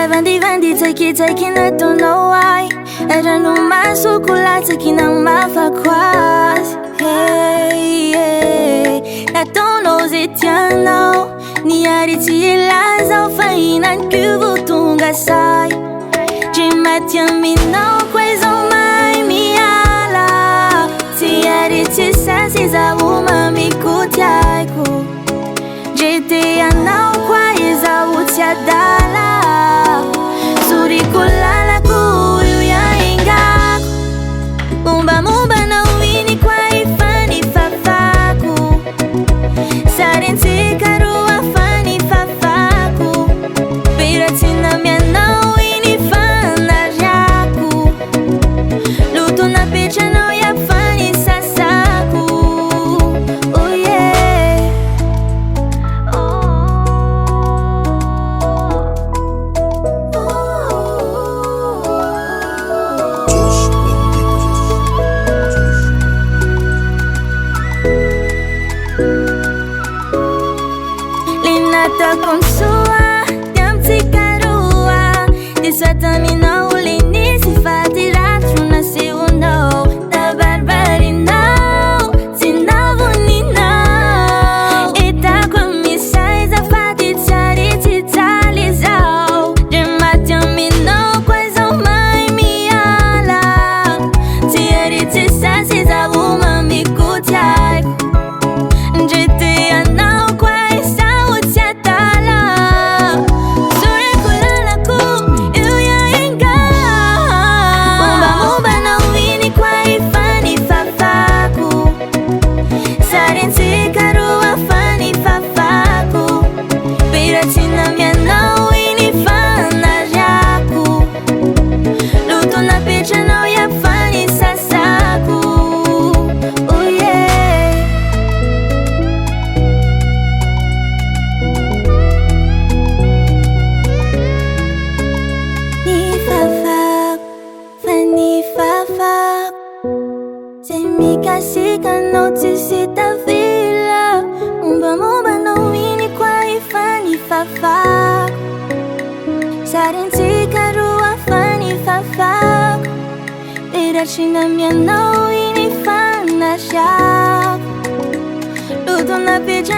Vandy, take it, I don't know why. Era numa chocolate que não mava quase. Hey, hey, I don't know it, you know. Ni ariti las au fainan kuvu tunga sai. Jimatia mi no coisa mai mi ala. Ti ariti sensi za uma mi kutiaiku. Jete anau coisa utia dala. Surikulala kuyu ya ingaku. Mumba na uini kwa ifani fafaku. Sarensi karua fani fafaku. Piratina minha na uini fana jaku. Luto na pecha não ya fani sasaku. Oh yeah. Linata com sua Damti karua Diswata mina ulini Sifati ratru na siuno Da barbari no Sinavu ni no Ita kwa misai Zafati tsari titalizao Jematia mino Coisa mai miala Tiari tisasi za uma mikutiai Jete anau kwa isa utiatala Sure kulala ku yu ya inga Mumba na uini kwa ifani fafaku Sarensi karua fani fafaku Piratina minha na uini fana jaku Luto na pecha não ya fani sasaku. Oh yeah. Ni fafak, fani fafak. Sem me casika notícia da vila. Mumba no ini kwa ifani fafak. Sarensi karua fani fafak. Piratina minha no ini fana jaku. Luto na pecha